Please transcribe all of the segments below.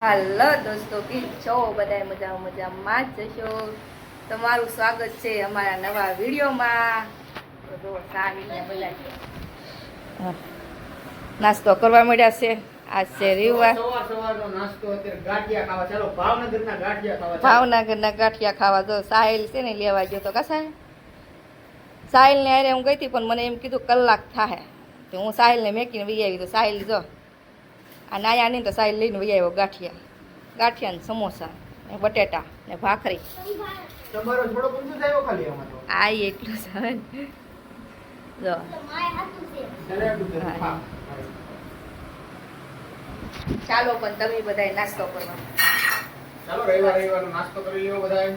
હાલો દોસ્તો, કેમ છો? બધા મજામાં જ જશો. તમારું સ્વાગત છે અમારા નવા વિડીયોમાં. તો સાવીને બધા નાસ્તો કરવા મળ્યા છે. આજ છે રવિવાર. ભાવનગરના ગાંઠિયા ખાવા જો સાહિલ છે ને લેવા ગયો તો કસાય સાહિલને અરે હું ગઈ હતી, પણ મને એમ કીધું કલાક થાય તો હું સાહિલને મેકીને વહી આવી. તો સાહિલ જો આ નાયા નહીં તો સાહિલ લઈને વહી આવ્યો ગાંઠિયા ને સમોસા ને બટેટા ને ભાખરી. આ એટલું છે જો. ચાલો પણ તમે બધા નાસ્તો કરવા. ચાલો રવિવાર નાસ્તો કરી લ્યો બધા.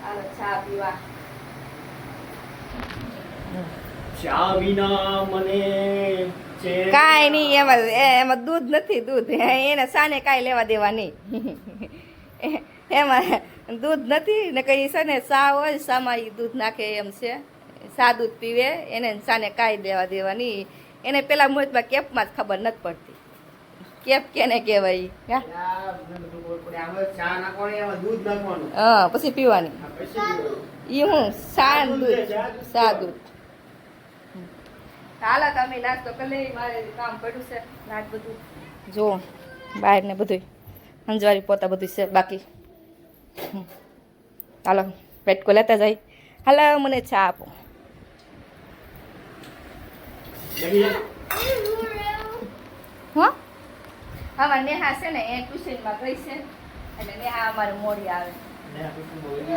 હાલો ચા પીવા. ચા વિના મને કાંઈ નહીં, એમાં દૂધ નથી. દૂધ એને સાને કાંઈ લેવા દેવા નહીં. એમાં દૂધ નથી ને કઈ છે ને સા હોય સામાં એ દૂધ નાખે એમ છે. સા દૂધ પીવે એને સાને કાંઈ લેવા દેવા નહીં. એને પેલા મુહૂર્તમાં કેપમાં જ ખબર નથી પડતી કેપ કેને કહેવાય. હા પછી પીવાની એ હું સા દૂધ. હાલો તમે નાસ્તો કરી લઈ, મારે કામ પડ્યું છે નાચ બધું જો બહાર ને બધું અંજવારી પોતા બધું છે બાકી. હાલો પેટકો લેતા જાય. હાલો મને ચા આપો. હા આમાં નેહા છે ને એ ટ્યુશનમાં ગઈ છે એટલે નેહા અમારે મોડી આવે.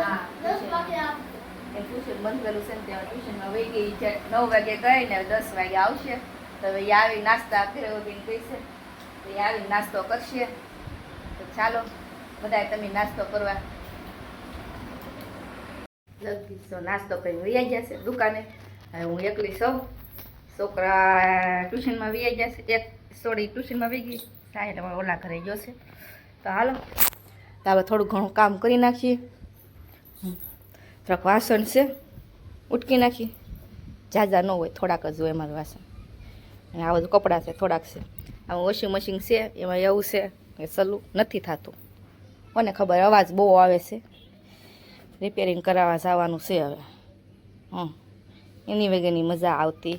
હા ટ્યુશન બંધ કરેલું છે ને ત્યાં ટ્યુશનમાં વહી ગઈ છે. 9 વાગે ગઈ ને 10 વાગે આવશે. તો હવે એ આવી નાસ્તા ઘરે ઉઠીને ગઈ છે તો એ આવી નાસ્તો કરશે. તો ચાલો બધા તમે નાસ્તો કરવા. જગદીશ નાસ્તો કરીને વૈયા ગયા છે દુકાને. હવે હું એકલી સૌ. છોકરા ટ્યુશનમાં વૈયા ગયા છે. એક સોડી ટ્યુશનમાં વહી ગઈ. સાહેબ ઓલા ઘરે ગયો છે. તો હાલો તો હવે થોડું ઘણું કામ કરી નાખીએ. થોડાક વાસણ છે ઉટકી નાખી. ઝાઝા ન હોય, થોડાક જ હોય એમાં વાસણ. અને આ બધું કપડાં છે થોડાક છે. આ વોશિંગ મશીન છે એમાં એવું છે કે સલું નથી થતું. કોને ખબર અવાજ બહુ આવે છે. રિપેરિંગ કરાવવા જવાનું છે હવે. એની વગરની મજા આવતી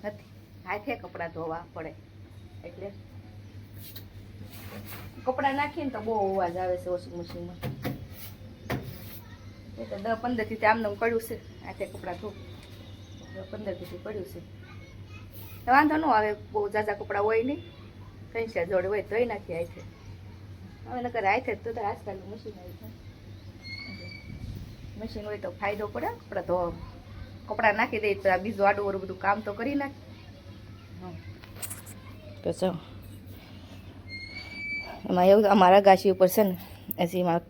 નથી. હાથે કપડાં ધોવા પડે એટલે કપડાં નાખીને તો બહુ અવાજ આવે છે વોશિંગ મશીનમાં. એ તો 10-15 થી આમને પડ્યું છે. હાથે કપડાં ધો 10-15 થી પડ્યું છે. વાંધો ન આવે, બહુ ઝાઝા કપડાં હોય નહીં. કંઈ જોડે હોય ધોઈ નાખીએ હાથે. હવે નકર હાથે તો આજકાલનું મશીન આવી છે. મશીન હોય તો ફાયદો પડે કપડાં ધોવામાં. કપડાં નાખી દઈએ તો આ બીજું આડું બધું કામ તો કરી નાખે. તો ચાલો એમાં એવું અમારા ગાછી ઉપર છે ને હજી એમાં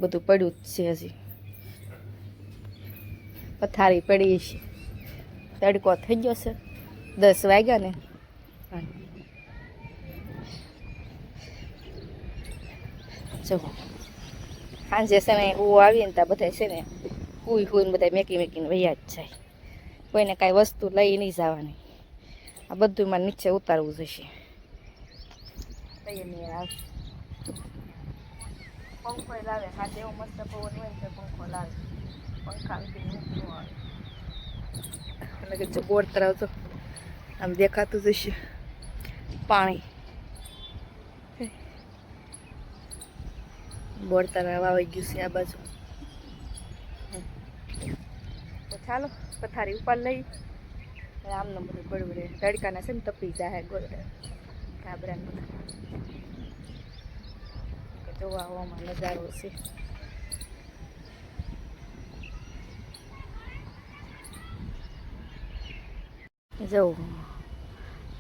બધું પડ્યું જ છે. હજી પથારી પડી છે. તડકો થઈ ગયો છે 10 વાગ્યા ને. જો સાંજે છે ને હું આવીએ ને ત્યાં બધા છે ને હુઈને બધા મેકીને વૈયા જ જાય. કોઈને કાંઈ વસ્તુ લઈ નહીં જવાની. આ બધું માં નીચે ઉતારવું જશે. પંખો લાવે હાથે એવો મસ્ત પવન હોય ને પંખો લાવે. પંખા આવે કે જો બોર તરાવ તો આમ દેખાતું જશે પાણી. બોર તરાવ આવી ગયું છે આ બાજુ. તો ચાલો પથારી ઉપર લઈ આમને બધું પડવું રહે. તડકાના છે ને તપી જાય ગોળડા ગાબરા બધા. જોવા આવવામાં નજારો છે. જવું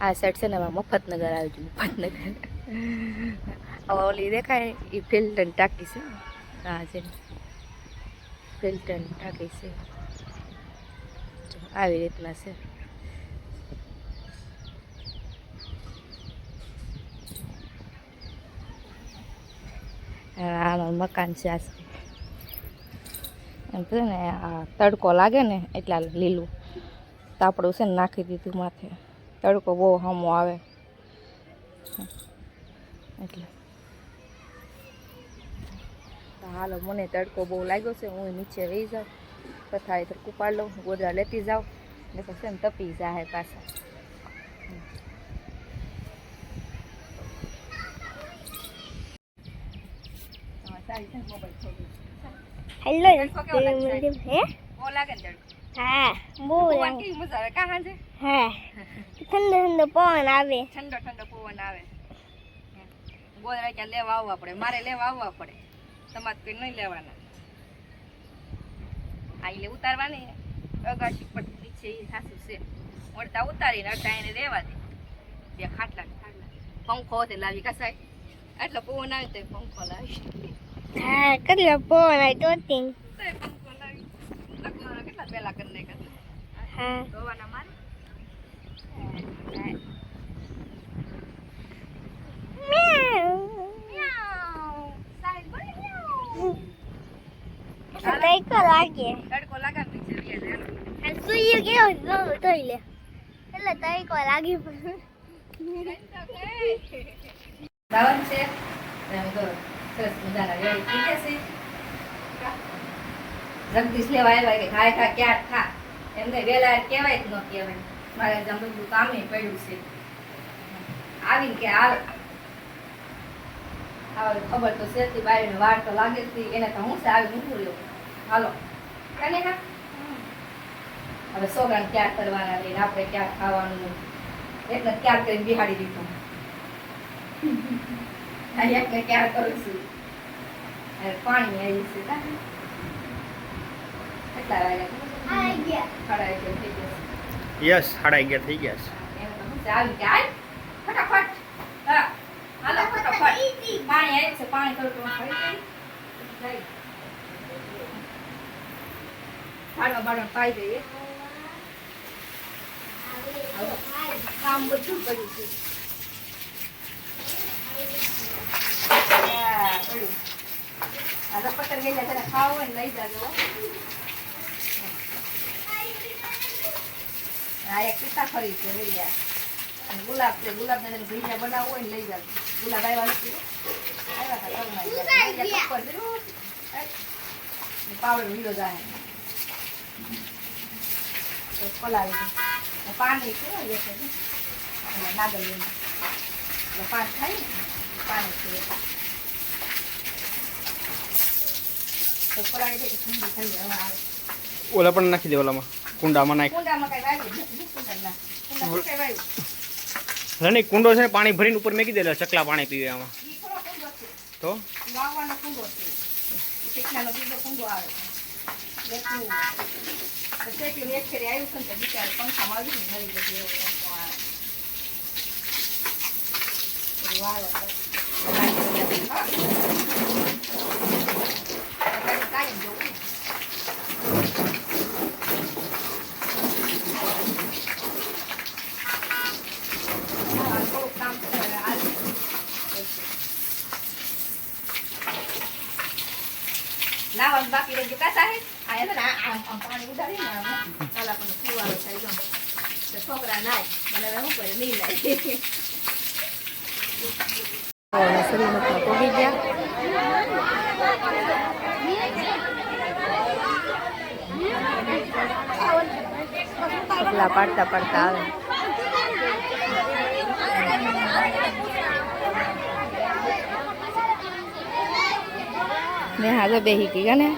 આ સાઈડ છે ને એમાં મફતનગર આવી ગયું. મફતનગર ઓલી દેખાય એ ફિલ્ટન ટાંકી છે. હા છે ફિલ્ટન ટાંકી છે. આવી રીતના છે. આમાં મકાન છે. એમ છે ને આ તડકો લાગે ને એટલા લીલું તાપડું છે ને નાખી દીધું માથે. તડકો બહુ સામો આવે. એટલે તો હાલો, મને તડકો બહુ લાગ્યો છે, હું નીચે વહી જાઉં, પથારી તડકું પાડ લઉં, ગોદરા લેતી જાઉં, ને પછી ને તપી જાય પાછા. હેલો તડકો કેવો લાગે છે? હે બહુ લાગે ને તડકો? હા બહુ પવન કેવી મજા આવે કા હાંજે? હા ઠંડો ઠંડો પવન આવે ઠંડો ઠંડો પવન આવે. ગોદરા ક્યાં લેવા આવવા પડે, મારે લેવા આવવા પડે, તમારે કોઈ નહીં લેવાના. આ એટલે ઉતારવાની અગાશી પર નીચે એ સાસુ છે, અડધા ઉતારીને અડધા એને રહેવા દે. બે ખાટલા પંખો હોતે લાવી કસાય, આટલો પવન આવે તો પંખો લાવી. હા કેટલો પવન આવે તોતી તો પંખો લાવી લગ્ન કેટલા પહેલા કરી નાખ્યા. હા ધોવાના મારે તડકો લાગે તડકો લાગે પીછે વ્યા સુઈ ગયો ધોઈ લે એટલે તડકો લાગી દાવન છે અમે તો સરસ મજાના રેડી થઈ ગયા છે. જગદીશ લેવા આવ્યા કે ખાય ખા ક્યાં ખા, એમને વેલા કહેવાય જ ન કહેવાય. મારે જમ બધું કામે પડ્યું છે. આવીને કે આવે ખબર તો શેતી બારીને વાર તો લાગે જ એને તો હું છે આવી મૂકું લેવું. હાલો કાને હા હવે છોકરાને ક્યાં કરવાના લઈને આપણે ક્યાં ખાવાનું એટલે ક્યાં કરીને બિહાડી દીધું. એકને ક્યાં કરું છું પાણી આવી છે. કેટલા વાગ્યા? 11:30 થઈ ગયા. યસ 11:30 થઈ ગયા છે. એમ તો હું આવી જાય ફટાફટ. હા હાલો ફટાફટ પાણી આવી છે, પાણી કરું તો ભાડવા ભાડવા પાઈ દઈએ. કામ બધું કર્યું છે. આ પતર ગયેલા તને ખાવું હોય ને લઈ જાજો. આ એક પિતા ખરી છે વેરિયા અને ગુલાબ છે, ગુલાબ ને ભજીયા બનાવવું હોય ને લઈ જાજો. ગુલાબ આવ્યા નથી, આવ્યા પાવડર વીરો જાય પલાવી પાણી છે નાગલ પાંચ થાય ને પાણી છે તો પલાવી દે ઠંડી થઈ જાય. હવે આવે ઓલા પણ નાખી દે, ઓલામાં કુંડામાં નાખ. કુંડામાં કઈ વાવ્યું નથી, કુંડા કઈ વાવ્યું રણી કુંડો છે ને, પાણી ભરીને ઉપર મેકી દે, ચકલા પાણી પીવે આમાં. ઈ થોડો કુંડો છે, તો વાવવાનો કુંડો છે, શેકલાનો બીજો કુંડો આવે. એટલું શેકીને એક ફેરી આવ્યું છે ને તો બિચારું પંખામાં આવ્યું ને મરી ગયું એવું આવે. નાવાનું બાકી રહી ગયું કાસા હે આ એને આમ પાણી ઉડાડી ને કાલા પણ ફુવારો થઈ ગયો તો છોકરા નાય મને હવે શું કરે નહીં નાય. શ્રીમતમાં પગી ગયા. પગલા પાડતા પાડતા આવે. નેહા તો બેહી ગઈ ને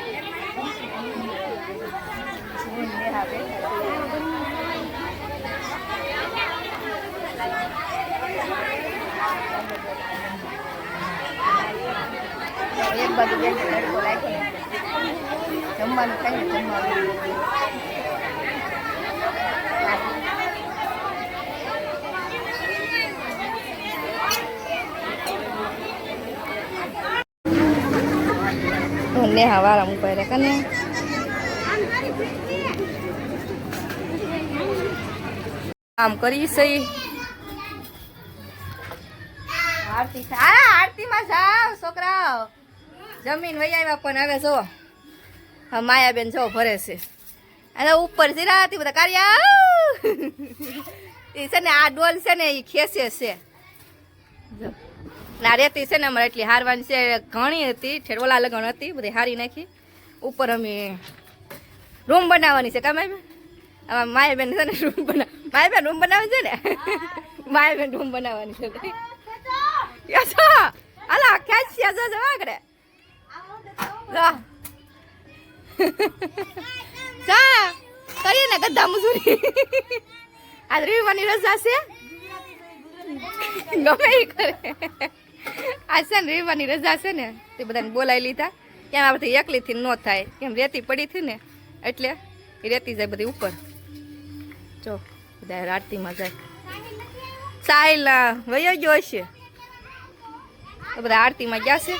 એક બાજુ જમવાનું ખાઈ ને જમવાનું નેહા વાળા મુકાય રે કને આમ કરી સહી આરતી આરતીમાં જાવ છોકરાઓ જમીન વહી આવ્યા પણ હવે જો હા માયાબેન જો ભરે છે અને ઉપર સિરાતી બધા કાર્યા એ છે ને આ ડોલ છે ને એ ખેસે છે જો ના રેતી છે ને અમારે એટલી હારવાની છે ઘણી હતી ઠેરવલા લગણ હતી બધી હારી નાખી ઉપર અમે રૂમ બનાવવાની છે કા માયાબેન છે ને રૂમ માયાબેન રૂમ બનાવે છે ને માયાબેન રૂમ બનાવવાની છે અલા ખેંચ્યા જો આગળ જા કરીએ ને ગધા મજૂરી આજ રવિવારની રજા છે ગમે એ કરે આજ છે ને રવિવારની રજા છે ને તે બધાને બોલાવી લીધા કેમ આ બધી એકલીથી ન થાય કેમ રેતી પડી હતી ને એટલે એ રેતી જાય બધી ઉપર જો બધા આરતીમાં જાય સાહિલ વયો ગયો હશે તો બધા આરતીમાં ગયા છે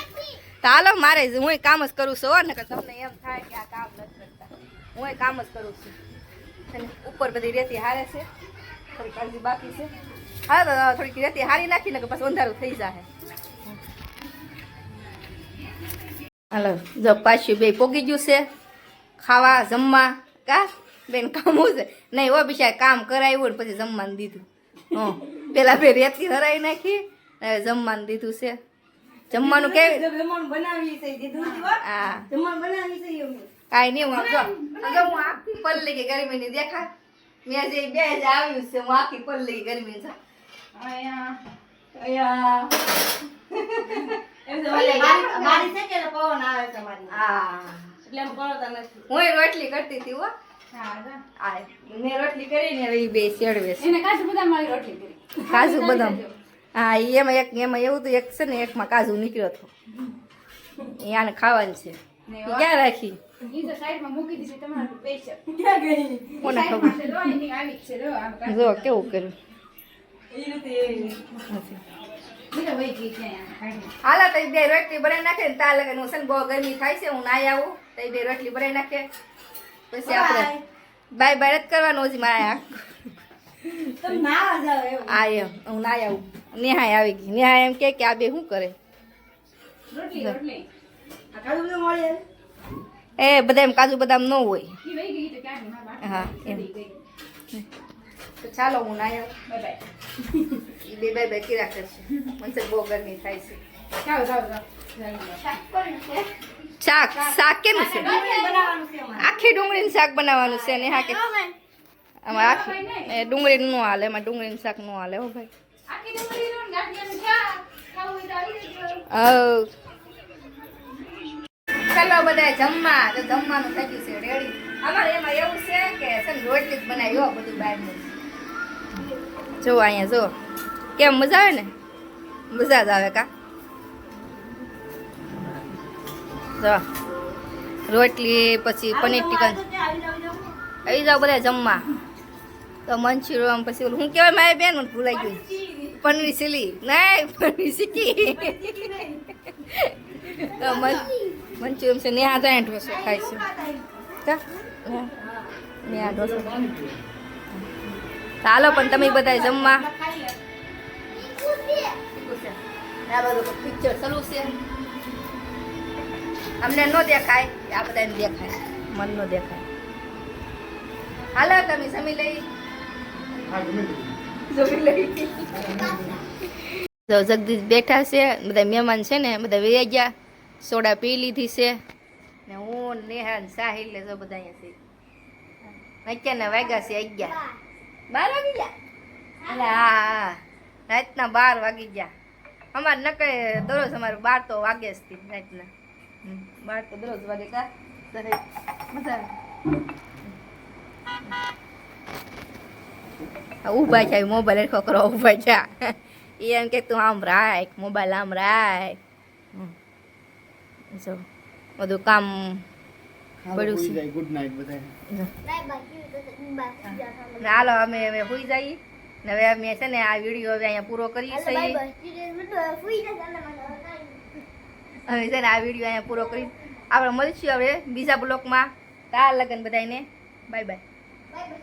તો હાલો મારે હું કામ જ કરું છું ને કે તમને એમ થાય કે આ કામ નથી કરતા હું કામ જ કરું છું અને ઉપર બધી રેતી હારે છે થોડીક અરજી બાકી છે હા તો થોડીક રેતી હારી નાખીને કે પછી અંધારું થઈ જાય હાલો જો પાછું બે પોગી ગયું છે ખાવા જમવા કા બેન કામું છે નહીં હો બિચાર કામ કરાવ્યું ને પછી જમવાનું દીધું હં પેલા બે રેતી હરાઈ નાખી જમવાનું દીધું છે જમવાનું કેવી હા કાંઈ નહીં હું હું આખી પલ્લી ગઈ ગરમીની દેખા મેં જે બે જ આવ્યું છે હું આખી પલ્લી ગઈ ગરમી છે હું રોટલી કરતી હતી હો મેં રોટલી કરીને હવે બે શેડવે કાજુ બદામ હા એમાં એક એમાં એવું હતું એક છે ને એકમાં કાજુ નીકળ્યો હતો આને ખાવાનું છે ક્યાં રાખી જો કેવું કર્યું હાલા તો બે રોટલી બનાવી નાખે ને તા લગે હું છે ને બહુ ગરમી થાય છે હું નાઈ આવું તો બે રોટલી બનાવી નાખે પછી આપણે બાય બાય જ કરવાનું હજી મારે આ એમ હું નાઈ આવું નેહાય આવી ગઈ નેહાય એમ કે આ બે શું કરે એ બધા એમ કાજુ બદામ ન હોય હા એમ તો ચાલો હું નાઈ આવું બે બે બે કિરા કરશે મને બહુ ગરમી થાય છે શાક શાક કેનું છે આખી ડુંગળીનું શાક બનાવવાનું છે ને હા કે આમાં આખી ડુંગળી ન હાલે એમાં ડુંગળીનું શાક ન હાલે હો ભાઈ ચાલો બધા જમવા તો જમવાનું થઈ ગયું છે રેડી અમારે એમાં એવું છે કે રોટલી જ બનાવી હો બધું બહારનું જો અહીંયા જો કેમ મજા આવે ને મજા જ આવે કા જો રોટલી પછી પનીર ટીકન આવી જાઓ બધા જમવા તો મંચુરિયન પછી ઓલું શું કહેવાય મારી બેન મને ભૂલાઈ ગયું પનીર ચીલી નહીં પનીર ચીકી તો મંચુરિયન છે નેહા જાય ઢોસો ખાય છે કા નેહા ઢોસો ચાલો પણ તમે બધા જમવા પિક્ચર ચાલુ છે અમને ન દેખાય આ બધાને દેખાય મન ન દેખાય હાલો તમે જમી લઈ જગદીશ બેઠા છે બધા મહેમાન છે ને બધા વહી ગયા સોડા પી લીધી છે ને હું નેહા સાહિલ ને જો બધા અહીંયા છે અત્યારના વાગ્યા છે 11 વાગી ગયા એટલે હા રાતના 12 વાગી ગયા અમારે નકળે દરરોજ અમારે 12 તો વાગે જ થી રાતના 12 તો દરરોજ વાગે કા મજા ઊભા છે મોબાઈલ છોકરો ઊભા છે એમ કે તું આમ રાખ મોબાઈલ આમ રાખ જો બધું કામ પડ્યું છે ગુડ નાઈટ બધા હાલો અમે હવે સુઈ જઈએ ને હવે અમે છે ને આ વિડીયો હવે અહીંયા પૂરો કરીએ છીએ હવે છે ને આ વિડીયો અહીંયા પૂરો કરી આપણે મળીશું હવે બીજા બ્લોકમાં તાર લગન બધાને બાય બાય